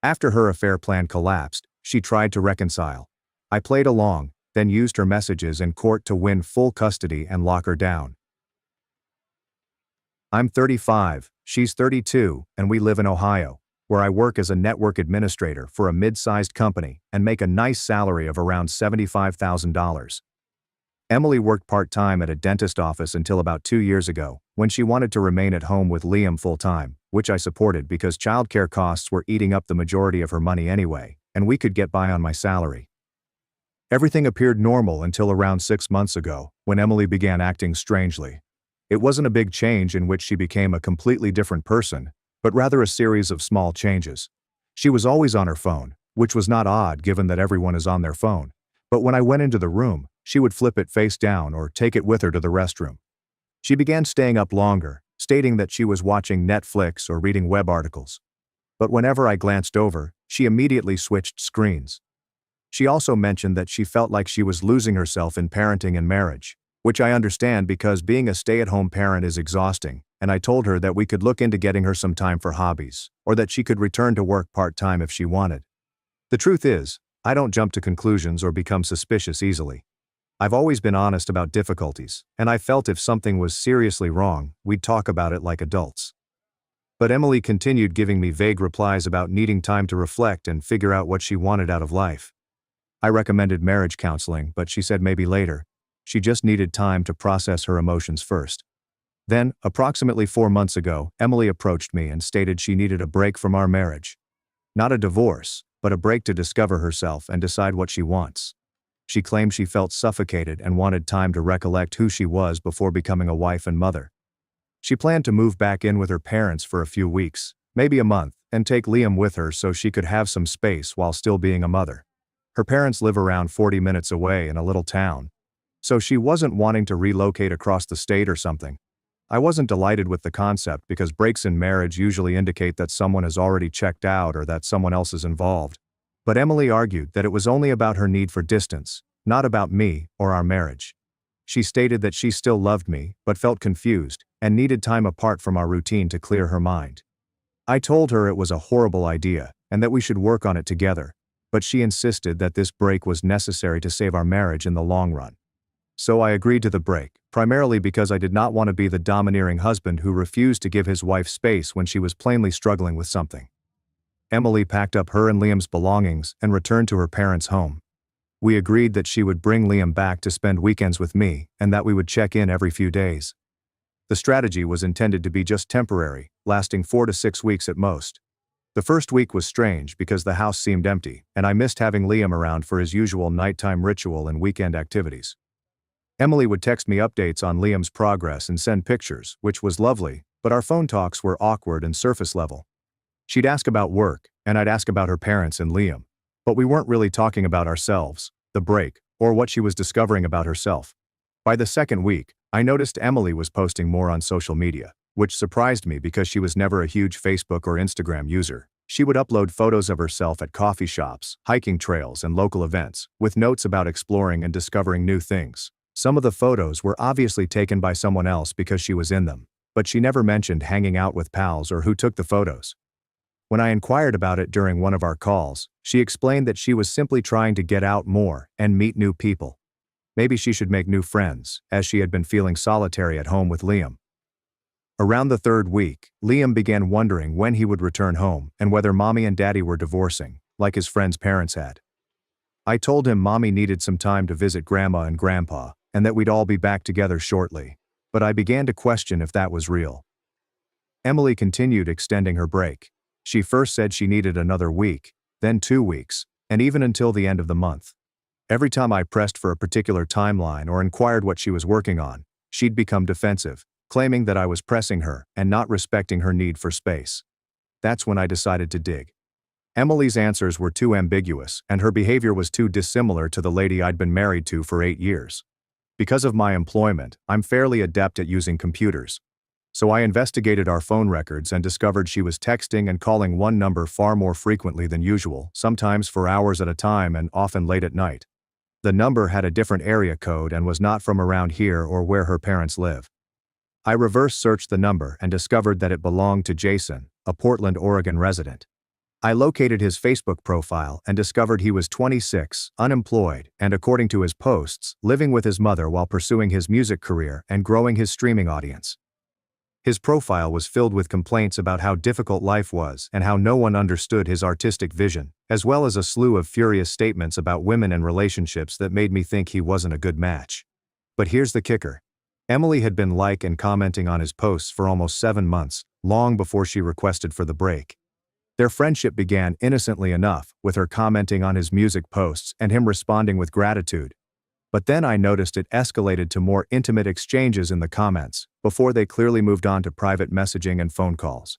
After her affair plan collapsed, she tried to reconcile. I played along, then used her messages in court to win full custody and lock her down. I'm 35, she's 32, and we live in Ohio, where I work as a network administrator for a mid-sized company and make a nice salary of around $75,000. Emily worked part-time at a dentist office until about 2 years ago, when she wanted to remain at home with Liam full-time, which I supported because childcare costs were eating up the majority of her money anyway, and we could get by on my salary. Everything appeared normal until around 6 months ago, when Emily began acting strangely. It wasn't a big change in which she became a completely different person, but rather a series of small changes. She was always on her phone, which was not odd given that everyone is on their phone, but when I went into the room, she would flip it face down or take it with her to the restroom. She began staying up longer, stating that she was watching Netflix or reading web articles. But whenever I glanced over, she immediately switched screens. She also mentioned that she felt like she was losing herself in parenting and marriage, which I understand because being a stay-at-home parent is exhausting, and I told her that we could look into getting her some time for hobbies, or that she could return to work part-time if she wanted. The truth is, I don't jump to conclusions or become suspicious easily. I've always been honest about difficulties, and I felt if something was seriously wrong, we'd talk about it like adults. But Emily continued giving me vague replies about needing time to reflect and figure out what she wanted out of life. I recommended marriage counseling, but she said maybe later. She just needed time to process her emotions first. Then, approximately 4 months ago, Emily approached me and stated she needed a break from our marriage. Not a divorce, but a break to discover herself and decide what she wants. She claimed she felt suffocated and wanted time to recollect who she was before becoming a wife and mother. She planned to move back in with her parents for a few weeks, maybe a month, and take Liam with her so she could have some space while still being a mother. Her parents live around 40 minutes away in a little town, so she wasn't wanting to relocate across the state or something. I wasn't delighted with the concept because breaks in marriage usually indicate that someone has already checked out or that someone else is involved. But Emily argued that it was only about her need for distance, not about me or our marriage. She stated that she still loved me, but felt confused, and needed time apart from our routine to clear her mind. I told her it was a horrible idea, and that we should work on it together, but she insisted that this break was necessary to save our marriage in the long run. So I agreed to the break, primarily because I did not want to be the domineering husband who refused to give his wife space when she was plainly struggling with something. Emily packed up her and Liam's belongings and returned to her parents' home. We agreed that she would bring Liam back to spend weekends with me and that we would check in every few days. The strategy was intended to be just temporary, lasting 4 to 6 weeks at most. The first week was strange because the house seemed empty, and I missed having Liam around for his usual nighttime ritual and weekend activities. Emily would text me updates on Liam's progress and send pictures, which was lovely, but our phone talks were awkward and surface level. She'd ask about work, and I'd ask about her parents and Liam. But we weren't really talking about ourselves, the break, or what she was discovering about herself. By the second week, I noticed Emily was posting more on social media, which surprised me because she was never a huge Facebook or Instagram user. She would upload photos of herself at coffee shops, hiking trails, and local events, with notes about exploring and discovering new things. Some of the photos were obviously taken by someone else because she was in them, but she never mentioned hanging out with pals or who took the photos. When I inquired about it during one of our calls, she explained that she was simply trying to get out more and meet new people. Maybe she should make new friends, as she had been feeling solitary at home with Liam. Around the third week, Liam began wondering when he would return home and whether mommy and daddy were divorcing, like his friend's parents had. I told him mommy needed some time to visit grandma and grandpa, and that we'd all be back together shortly, but I began to question if that was real. Emily continued extending her break. She first said she needed another week, then 2 weeks, and even until the end of the month. Every time I pressed for a particular timeline or inquired what she was working on, she'd become defensive, claiming that I was pressing her and not respecting her need for space. That's when I decided to dig. Emily's answers were too ambiguous, and her behavior was too dissimilar to the lady I'd been married to for 8 years. Because of my employment, I'm fairly adept at using computers. So I investigated our phone records and discovered she was texting and calling one number far more frequently than usual, sometimes for hours at a time and often late at night. The number had a different area code and was not from around here or where her parents live. I reverse searched the number and discovered that it belonged to Jason, a Portland, Oregon resident. I located his Facebook profile and discovered he was 26, unemployed, and according to his posts, living with his mother while pursuing his music career and growing his streaming audience. His profile was filled with complaints about how difficult life was and how no one understood his artistic vision, as well as a slew of furious statements about women and relationships that made me think he wasn't a good match. But here's the kicker. Emily had been liking and commenting on his posts for almost 7 months, long before she requested for the break. Their friendship began innocently enough, with her commenting on his music posts and him responding with gratitude. But then I noticed it escalated to more intimate exchanges in the comments, before they clearly moved on to private messaging and phone calls.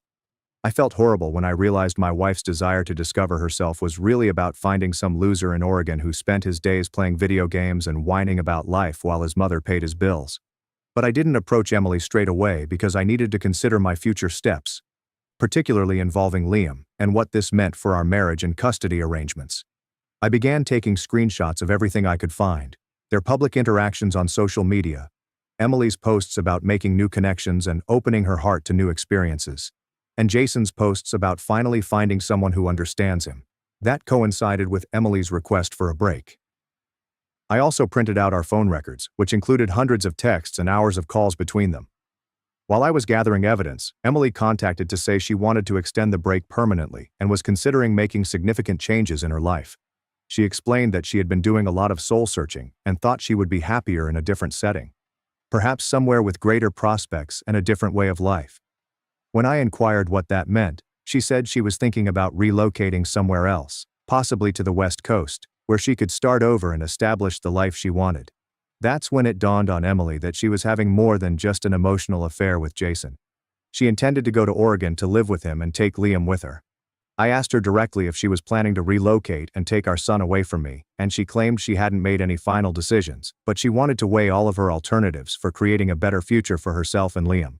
I felt horrible when I realized my wife's desire to discover herself was really about finding some loser in Oregon who spent his days playing video games and whining about life while his mother paid his bills. But I didn't approach Emily straight away because I needed to consider my future steps, particularly involving Liam, and what this meant for our marriage and custody arrangements. I began taking screenshots of everything I could find: their public interactions on social media, Emily's posts about making new connections and opening her heart to new experiences, and Jason's posts about finally finding someone who understands him. That coincided with Emily's request for a break. I also printed out our phone records, which included hundreds of texts and hours of calls between them. While I was gathering evidence, Emily contacted to say she wanted to extend the break permanently and was considering making significant changes in her life. She explained that she had been doing a lot of soul-searching and thought she would be happier in a different setting. Perhaps somewhere with greater prospects and a different way of life. When I inquired what that meant, she said she was thinking about relocating somewhere else, possibly to the West Coast, where she could start over and establish the life she wanted. That's when it dawned on Emily that she was having more than just an emotional affair with Jason. She intended to go to Oregon to live with him and take Liam with her. I asked her directly if she was planning to relocate and take our son away from me, and she claimed she hadn't made any final decisions, but she wanted to weigh all of her alternatives for creating a better future for herself and Liam.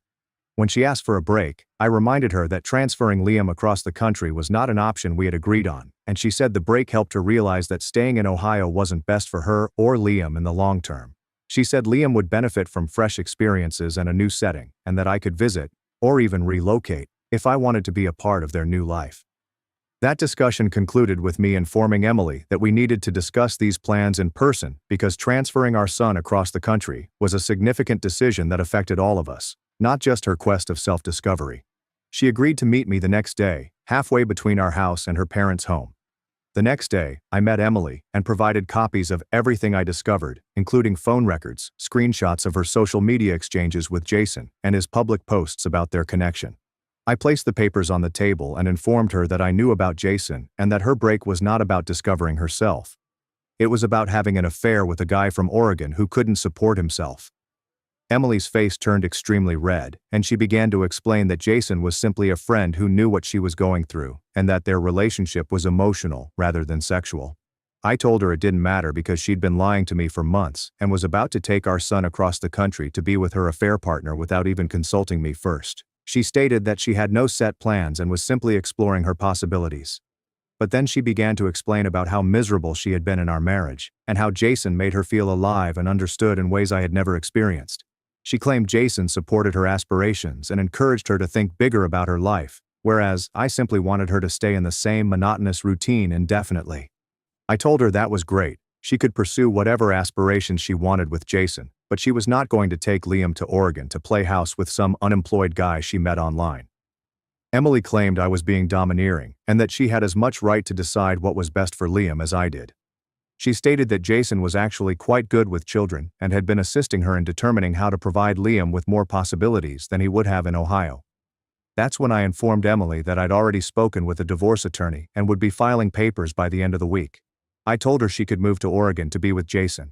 When she asked for a break, I reminded her that transferring Liam across the country was not an option we had agreed on, and she said the break helped her realize that staying in Ohio wasn't best for her or Liam in the long term. She said Liam would benefit from fresh experiences and a new setting, and that I could visit, or even relocate, if I wanted to be a part of their new life. That discussion concluded with me informing Emily that we needed to discuss these plans in person because transferring our son across the country was a significant decision that affected all of us, not just her quest of self-discovery. She agreed to meet me the next day, halfway between our house and her parents' home. The next day, I met Emily and provided copies of everything I discovered, including phone records, screenshots of her social media exchanges with Jason, and his public posts about their connection. I placed the papers on the table and informed her that I knew about Jason and that her break was not about discovering herself. It was about having an affair with a guy from Oregon who couldn't support himself. Emily's face turned extremely red, and she began to explain that Jason was simply a friend who knew what she was going through, and that their relationship was emotional rather than sexual. I told her it didn't matter because she'd been lying to me for months and was about to take our son across the country to be with her affair partner without even consulting me first. She stated that she had no set plans and was simply exploring her possibilities. But then she began to explain about how miserable she had been in our marriage, and how Jason made her feel alive and understood in ways I had never experienced. She claimed Jason supported her aspirations and encouraged her to think bigger about her life, whereas I simply wanted her to stay in the same monotonous routine indefinitely. I told her that was great. She could pursue whatever aspirations she wanted with Jason, but she was not going to take Liam to Oregon to play house with some unemployed guy she met online. Emily claimed I was being domineering and that she had as much right to decide what was best for Liam as I did. She stated that Jason was actually quite good with children and had been assisting her in determining how to provide Liam with more possibilities than he would have in Ohio. That's when I informed Emily that I'd already spoken with a divorce attorney and would be filing papers by the end of the week. I told her she could move to Oregon to be with Jason.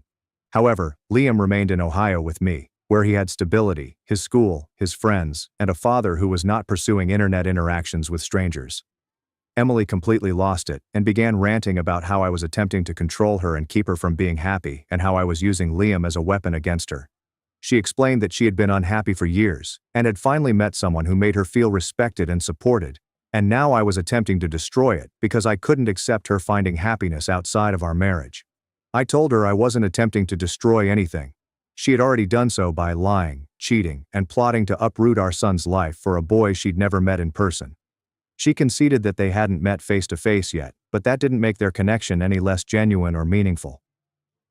However, Liam remained in Ohio with me, where he had stability, his school, his friends, and a father who was not pursuing internet interactions with strangers. Emily completely lost it and began ranting about how I was attempting to control her and keep her from being happy and how I was using Liam as a weapon against her. She explained that she had been unhappy for years and had finally met someone who made her feel respected and supported, and now I was attempting to destroy it because I couldn't accept her finding happiness outside of our marriage. I told her I wasn't attempting to destroy anything. She had already done so by lying, cheating, and plotting to uproot our son's life for a boy she'd never met in person. She conceded that they hadn't met face to face yet, but that didn't make their connection any less genuine or meaningful.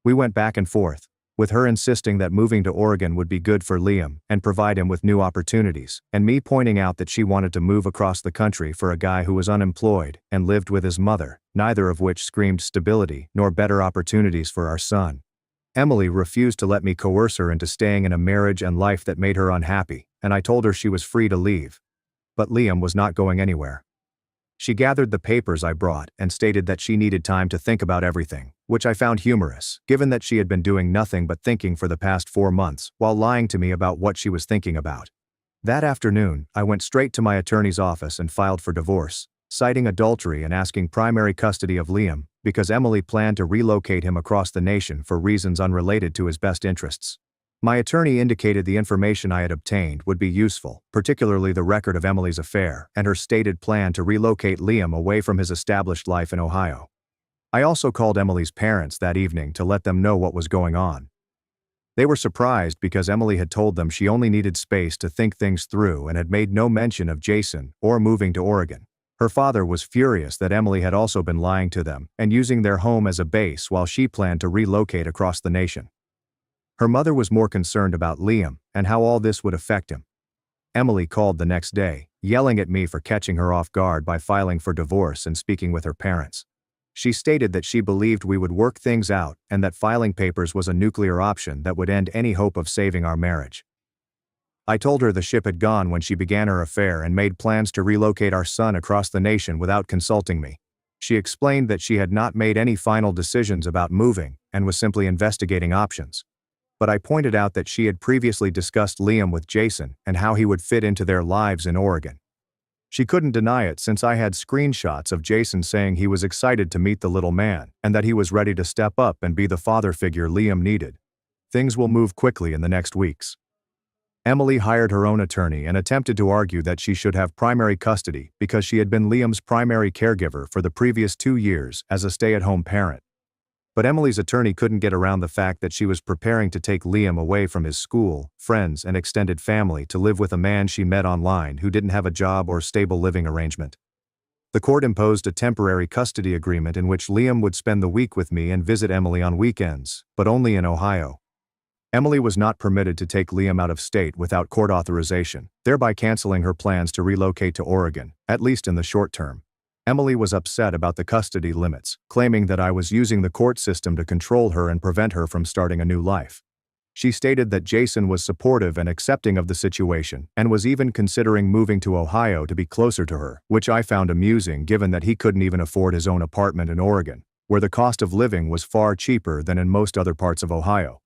We went back and forth, with her insisting that moving to Oregon would be good for Liam and provide him with new opportunities, and me pointing out that she wanted to move across the country for a guy who was unemployed and lived with his mother, neither of which screamed stability nor better opportunities for our son. Emily refused to let me coerce her into staying in a marriage and life that made her unhappy, and I told her she was free to leave. But Liam was not going anywhere. She gathered the papers I brought and stated that she needed time to think about everything, which I found humorous, given that she had been doing nothing but thinking for the past 4 months while lying to me about what she was thinking about. That afternoon, I went straight to my attorney's office and filed for divorce, citing adultery and asking primary custody of Liam, because Emily planned to relocate him across the nation for reasons unrelated to his best interests. My attorney indicated the information I had obtained would be useful, particularly the record of Emily's affair and her stated plan to relocate Liam away from his established life in Ohio. I also called Emily's parents that evening to let them know what was going on. They were surprised because Emily had told them she only needed space to think things through and had made no mention of Jason or moving to Oregon. Her father was furious that Emily had also been lying to them and using their home as a base while she planned to relocate across the nation. Her mother was more concerned about Liam and how all this would affect him. Emily called the next day, yelling at me for catching her off guard by filing for divorce and speaking with her parents. She stated that she believed we would work things out and that filing papers was a nuclear option that would end any hope of saving our marriage. I told her the ship had gone when she began her affair and made plans to relocate our son across the nation without consulting me. She explained that she had not made any final decisions about moving and was simply investigating options. But I pointed out that she had previously discussed Liam with Jason and how he would fit into their lives in Oregon. She couldn't deny it since I had screenshots of Jason saying he was excited to meet the little man and that he was ready to step up and be the father figure Liam needed. Things will move quickly in the next weeks. Emily hired her own attorney and attempted to argue that she should have primary custody because she had been Liam's primary caregiver for the previous 2 years as a stay-at-home parent. But Emily's attorney couldn't get around the fact that she was preparing to take Liam away from his school, friends, and extended family to live with a man she met online who didn't have a job or stable living arrangement. The court imposed a temporary custody agreement in which Liam would spend the week with me and visit Emily on weekends, but only in Ohio. Emily was not permitted to take Liam out of state without court authorization, thereby canceling her plans to relocate to Oregon, at least in the short term. Emily was upset about the custody limits, claiming that I was using the court system to control her and prevent her from starting a new life. She stated that Jason was supportive and accepting of the situation and was even considering moving to Ohio to be closer to her, which I found amusing given that he couldn't even afford his own apartment in Oregon, where the cost of living was far cheaper than in most other parts of Ohio.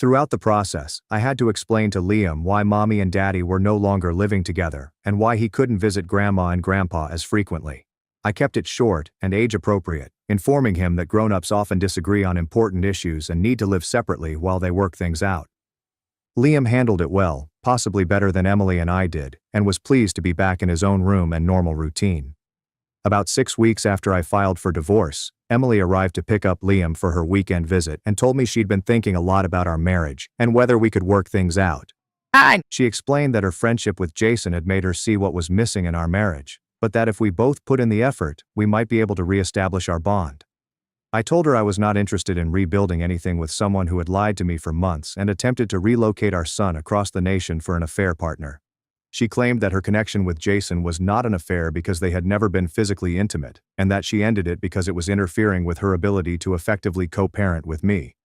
Throughout the process, I had to explain to Liam why Mommy and Daddy were no longer living together and why he couldn't visit Grandma and Grandpa as frequently. I kept it short and age-appropriate, informing him that grown-ups often disagree on important issues and need to live separately while they work things out. Liam handled it well, possibly better than Emily and I did, and was pleased to be back in his own room and normal routine. About 6 weeks after I filed for divorce, Emily arrived to pick up Liam for her weekend visit and told me she'd been thinking a lot about our marriage and whether we could work things out. She explained that her friendship with Jason had made her see what was missing in our marriage, but that if we both put in the effort, we might be able to reestablish our bond. I told her I was not interested in rebuilding anything with someone who had lied to me for months and attempted to relocate our son across the nation for an affair partner. She claimed that her connection with Jason was not an affair because they had never been physically intimate, and that she ended it because it was interfering with her ability to effectively co-parent with me.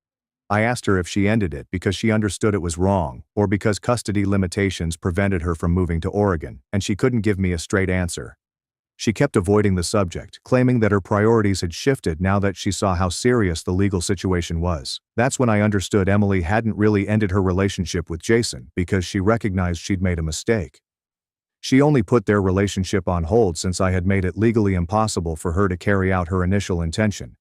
I asked her if she ended it because she understood it was wrong, or because custody limitations prevented her from moving to Oregon, and she couldn't give me a straight answer. She kept avoiding the subject, claiming that her priorities had shifted now that she saw how serious the legal situation was. That's when I understood Emily hadn't really ended her relationship with Jason because she recognized she'd made a mistake. She only put their relationship on hold since I had made it legally impossible for her to carry out her initial intention.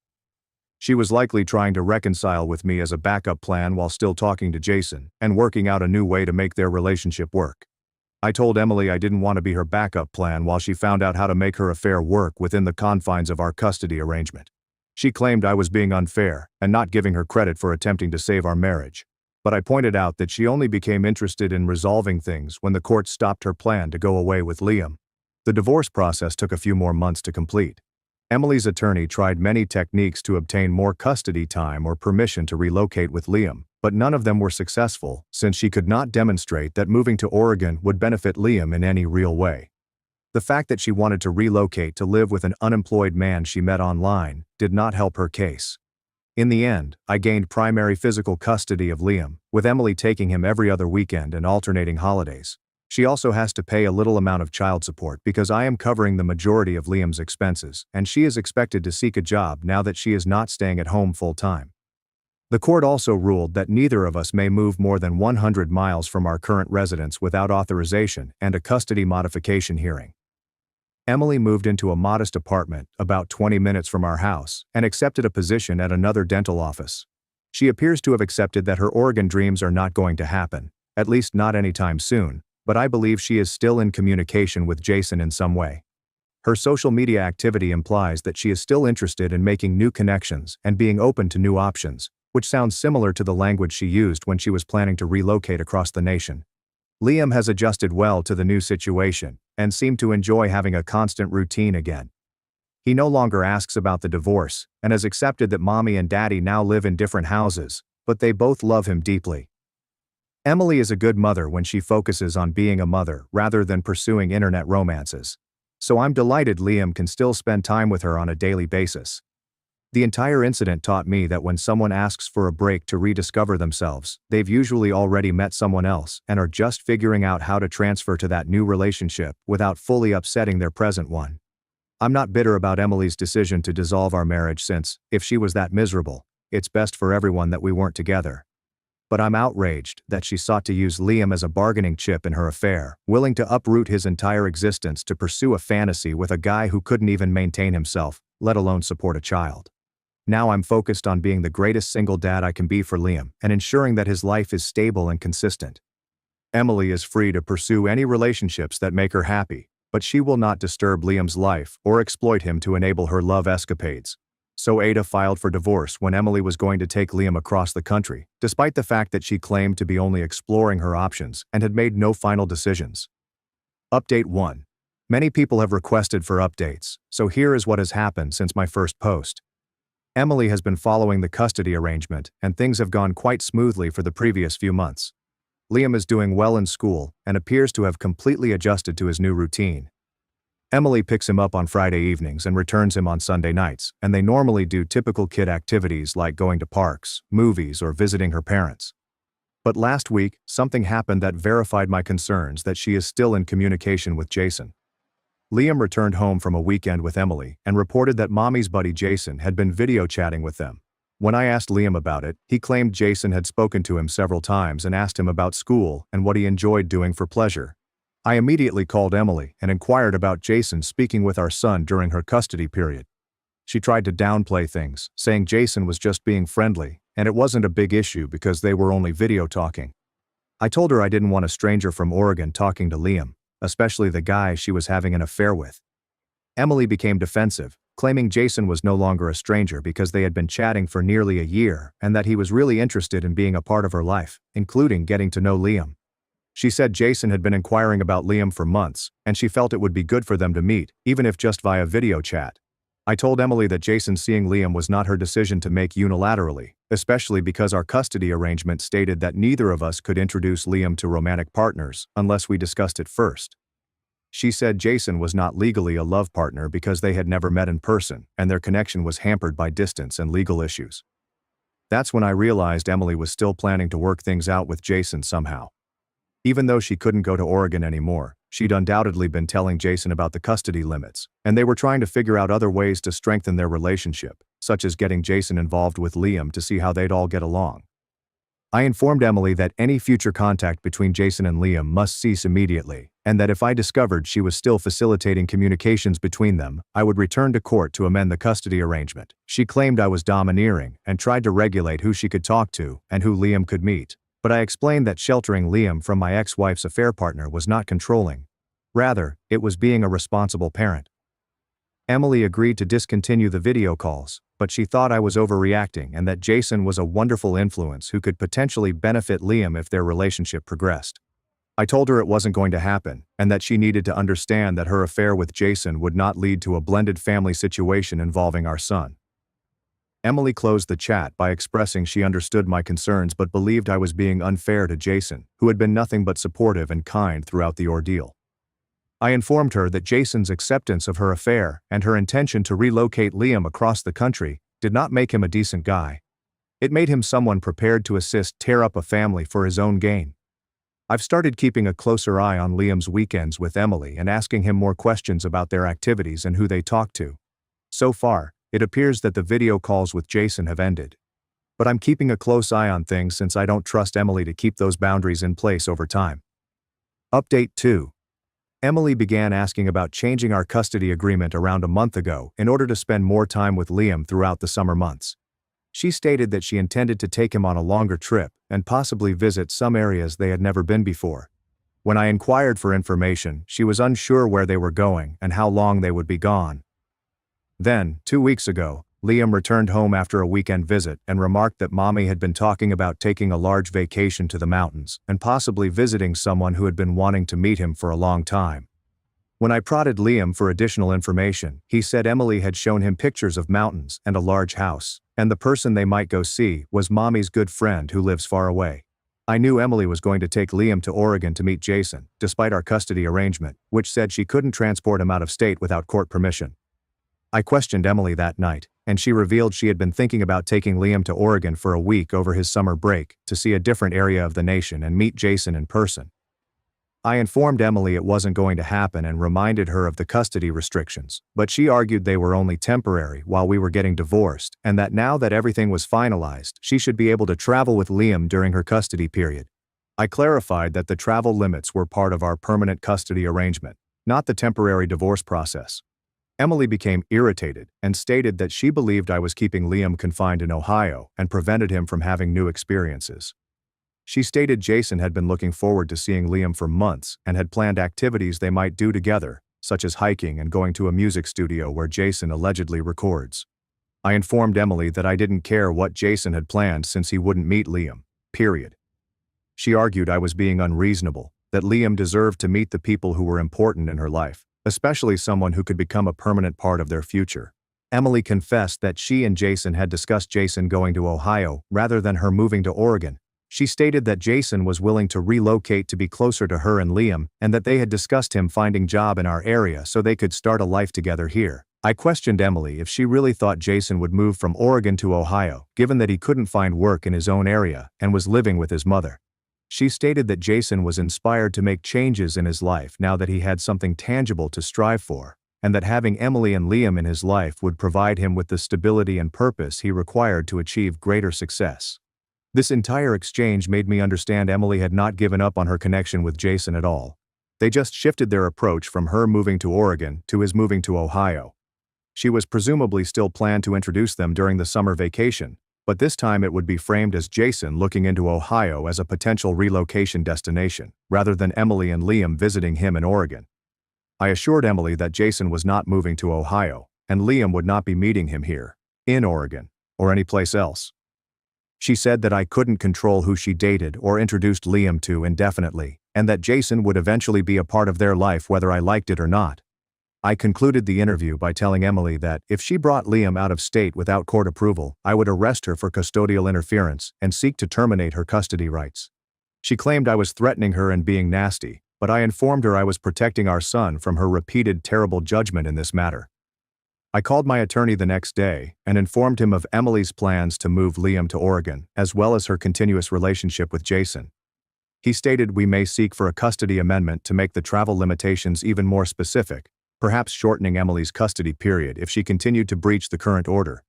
She was likely trying to reconcile with me as a backup plan while still talking to Jason and working out a new way to make their relationship work. I told Emily I didn't want to be her backup plan while she found out how to make her affair work within the confines of our custody arrangement. She claimed I was being unfair and not giving her credit for attempting to save our marriage, but I pointed out that she only became interested in resolving things when the court stopped her plan to go away with Liam. The divorce process took a few more months to complete. Emily's attorney tried many techniques to obtain more custody time or permission to relocate with Liam, but none of them were successful since she could not demonstrate that moving to Oregon would benefit Liam in any real way. The fact that she wanted to relocate to live with an unemployed man she met online did not help her case. In the end, I gained primary physical custody of Liam, with Emily taking him every other weekend and alternating holidays. She also has to pay a little amount of child support because I am covering the majority of Liam's expenses, and she is expected to seek a job now that she is not staying at home full-time. The court also ruled that neither of us may move more than 100 miles from our current residence without authorization and a custody modification hearing. Emily moved into a modest apartment about 20 minutes from our house and accepted a position at another dental office. She appears to have accepted that her Oregon dreams are not going to happen, at least not anytime soon, but I believe she is still in communication with Jason in some way. Her social media activity implies that she is still interested in making new connections and being open to new options, which sounds similar to the language she used when she was planning to relocate across the nation. Liam has adjusted well to the new situation and seemed to enjoy having a constant routine again. He no longer asks about the divorce and has accepted that mommy and daddy now live in different houses, but they both love him deeply. Emily is a good mother when she focuses on being a mother rather than pursuing internet romances. So I'm delighted Liam can still spend time with her on a daily basis. The entire incident taught me that when someone asks for a break to rediscover themselves, they've usually already met someone else and are just figuring out how to transfer to that new relationship without fully upsetting their present one. I'm not bitter about Emily's decision to dissolve our marriage since, if she was that miserable, it's best for everyone that we weren't together. But I'm outraged that she sought to use Liam as a bargaining chip in her affair, willing to uproot his entire existence to pursue a fantasy with a guy who couldn't even maintain himself, let alone support a child. Now I'm focused on being the greatest single dad I can be for Liam and ensuring that his life is stable and consistent. Emily is free to pursue any relationships that make her happy, but she will not disturb Liam's life or exploit him to enable her love escapades. So Aita filed for divorce when Emily was going to take Liam across the country, despite the fact that she claimed to be only exploring her options and had made no final decisions. Update 1. Many people have requested for updates, so here is what has happened since my first post. Emily has been following the custody arrangement, and things have gone quite smoothly for the previous few months. Liam is doing well in school and appears to have completely adjusted to his new routine. Emily picks him up on Friday evenings and returns him on Sunday nights, and they normally do typical kid activities like going to parks, movies, or visiting her parents. But last week, something happened that verified my concerns that she is still in communication with Jason. Liam returned home from a weekend with Emily and reported that mommy's buddy Jason had been video chatting with them. When I asked Liam about it, he claimed Jason had spoken to him several times and asked him about school and what he enjoyed doing for pleasure. I immediately called Emily and inquired about Jason speaking with our son during her custody period. She tried to downplay things, saying Jason was just being friendly, and it wasn't a big issue because they were only video talking. I told her I didn't want a stranger from Oregon talking to Liam, especially the guy she was having an affair with. Emily became defensive, claiming Jason was no longer a stranger because they had been chatting for nearly a year and that he was really interested in being a part of her life, including getting to know Liam. She said Jason had been inquiring about Liam for months, and she felt it would be good for them to meet, even if just via video chat. I told Emily that Jason seeing Liam was not her decision to make unilaterally, especially because our custody arrangement stated that neither of us could introduce Liam to romantic partners unless we discussed it first. She said Jason was not legally a love partner because they had never met in person, and their connection was hampered by distance and legal issues. That's when I realized Emily was still planning to work things out with Jason somehow. Even though she couldn't go to Oregon anymore, she'd undoubtedly been telling Jason about the custody limits, and they were trying to figure out other ways to strengthen their relationship, such as getting Jason involved with Liam to see how they'd all get along. I informed Emily that any future contact between Jason and Liam must cease immediately, and that if I discovered she was still facilitating communications between them, I would return to court to amend the custody arrangement. She claimed I was domineering and tried to regulate who she could talk to and who Liam could meet. But I explained that sheltering Liam from my ex-wife's affair partner was not controlling. Rather, it was being a responsible parent. Emily agreed to discontinue the video calls, but she thought I was overreacting and that Jason was a wonderful influence who could potentially benefit Liam if their relationship progressed. I told her it wasn't going to happen, and that she needed to understand that her affair with Jason would not lead to a blended family situation involving our son. Emily closed the chat by expressing she understood my concerns but believed I was being unfair to Jason, who had been nothing but supportive and kind throughout the ordeal. I informed her that Jason's acceptance of her affair and her intention to relocate Liam across the country did not make him a decent guy. It made him someone prepared to assist tear up a family for his own gain. I've started keeping a closer eye on Liam's weekends with Emily and asking him more questions about their activities and who they talk to. So far, it appears that the video calls with Jason have ended. But I'm keeping a close eye on things since I don't trust Emily to keep those boundaries in place over time. Update 2. Emily began asking about changing our custody agreement around a month ago in order to spend more time with Liam throughout the summer months. She stated that she intended to take him on a longer trip and possibly visit some areas they had never been before. When I inquired for information, she was unsure where they were going and how long they would be gone. Then, 2 weeks ago, Liam returned home after a weekend visit and remarked that Mommy had been talking about taking a large vacation to the mountains and possibly visiting someone who had been wanting to meet him for a long time. When I prodded Liam for additional information, he said Emily had shown him pictures of mountains and a large house, and the person they might go see was Mommy's good friend who lives far away. I knew Emily was going to take Liam to Oregon to meet Jason, despite our custody arrangement, which said she couldn't transport him out of state without court permission. I questioned Emily that night, and she revealed she had been thinking about taking Liam to Oregon for a week over his summer break to see a different area of the nation and meet Jason in person. I informed Emily it wasn't going to happen and reminded her of the custody restrictions, but she argued they were only temporary while we were getting divorced and that now that everything was finalized, she should be able to travel with Liam during her custody period. I clarified that the travel limits were part of our permanent custody arrangement, not the temporary divorce process. Emily became irritated and stated that she believed I was keeping Liam confined in Ohio and prevented him from having new experiences. She stated Jason had been looking forward to seeing Liam for months and had planned activities they might do together, such as hiking and going to a music studio where Jason allegedly records. I informed Emily that I didn't care what Jason had planned since he wouldn't meet Liam, period. She argued I was being unreasonable, that Liam deserved to meet the people who were important in her life, especially someone who could become a permanent part of their future. Emily confessed that she and Jason had discussed Jason going to Ohio rather than her moving to Oregon. She stated that Jason was willing to relocate to be closer to her and Liam and that they had discussed him finding a job in our area so they could start a life together here. I questioned Emily if she really thought Jason would move from Oregon to Ohio, given that he couldn't find work in his own area and was living with his mother. She stated that Jason was inspired to make changes in his life now that he had something tangible to strive for, and that having Emily and Liam in his life would provide him with the stability and purpose he required to achieve greater success. This entire exchange made me understand Emily had not given up on her connection with Jason at all. They just shifted their approach from her moving to Oregon to his moving to Ohio. She was presumably still planned to introduce them during the summer vacation, but this time it would be framed as Jason looking into Ohio as a potential relocation destination, rather than Emily and Liam visiting him in Oregon. I assured Emily that Jason was not moving to Ohio, and Liam would not be meeting him here, in Oregon, or anyplace else. She said that I couldn't control who she dated or introduced Liam to indefinitely, and that Jason would eventually be a part of their life whether I liked it or not. I concluded the interview by telling Emily that if she brought Liam out of state without court approval, I would arrest her for custodial interference and seek to terminate her custody rights. She claimed I was threatening her and being nasty, but I informed her I was protecting our son from her repeated terrible judgment in this matter. I called my attorney the next day and informed him of Emily's plans to move Liam to Oregon, as well as her continuous relationship with Jason. He stated we may seek for a custody amendment to make the travel limitations even more specific, perhaps shortening Emily's custody period if she continued to breach the current order.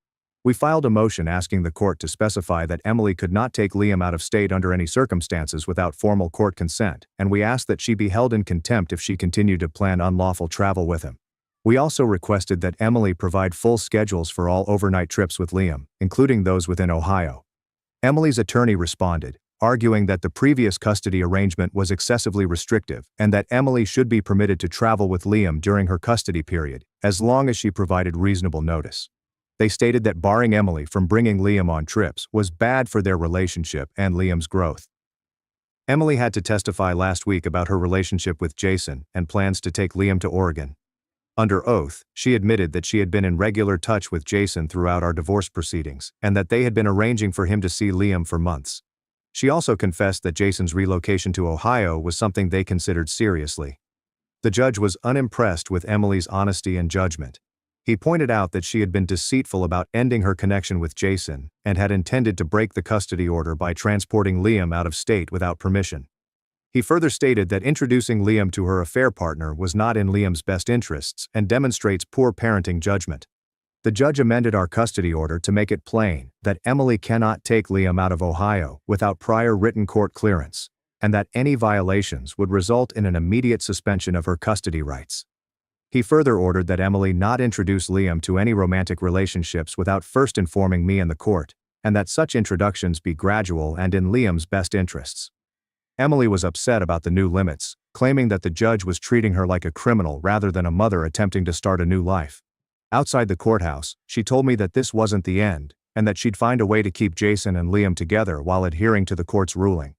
We filed a motion asking the court to specify that Emily could not take Liam out of state under any circumstances without formal court consent, and we asked that she be held in contempt if she continued to plan unlawful travel with him. We also requested that Emily provide full schedules for all overnight trips with Liam, including those within Ohio. Emily's attorney responded, arguing that the previous custody arrangement was excessively restrictive and that Emily should be permitted to travel with Liam during her custody period, as long as she provided reasonable notice. They stated that barring Emily from bringing Liam on trips was bad for their relationship and Liam's growth. Emily had to testify last week about her relationship with Jason and plans to take Liam to Oregon. Under oath, she admitted that she had been in regular touch with Jason throughout our divorce proceedings and that they had been arranging for him to see Liam for months. She also confessed that Jason's relocation to Ohio was something they considered seriously. The judge was unimpressed with Emily's honesty and judgment. He pointed out that she had been deceitful about ending her connection with Jason and had intended to break the custody order by transporting Liam out of state without permission. He further stated that introducing Liam to her affair partner was not in Liam's best interests and demonstrates poor parenting judgment. The judge amended our custody order to make it plain that Emily cannot take Liam out of Ohio without prior written court clearance, and that any violations would result in an immediate suspension of her custody rights. He further ordered that Emily not introduce Liam to any romantic relationships without first informing me and the court, and that such introductions be gradual and in Liam's best interests. Emily was upset about the new limits, claiming that the judge was treating her like a criminal rather than a mother attempting to start a new life. Outside the courthouse, she told me that this wasn't the end, and that she'd find a way to keep Jason and Liam together while adhering to the court's ruling.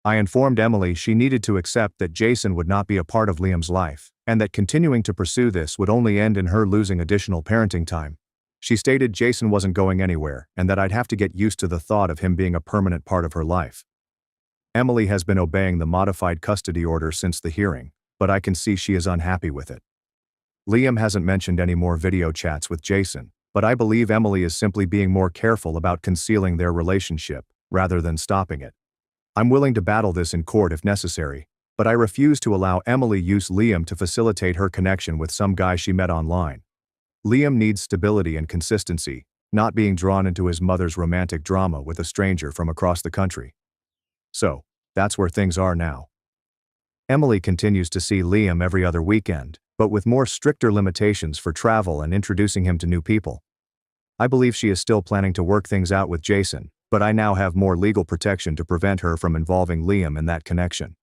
I informed Emily she needed to accept that Jason would not be a part of Liam's life, and that continuing to pursue this would only end in her losing additional parenting time. She stated Jason wasn't going anywhere, and that I'd have to get used to the thought of him being a permanent part of her life. Emily has been obeying the modified custody order since the hearing, but I can see she is unhappy with it. Liam hasn't mentioned any more video chats with Jason, but I believe Emily is simply being more careful about concealing their relationship, rather than stopping it. I'm willing to battle this in court if necessary, but I refuse to allow Emily use Liam to facilitate her connection with some guy she met online. Liam needs stability and consistency, not being drawn into his mother's romantic drama with a stranger from across the country. So, that's where things are now. Emily continues to see Liam every other weekend, but with more stricter limitations for travel and introducing him to new people. I believe she is still planning to work things out with Jason, but I now have more legal protection to prevent her from involving Liam in that connection.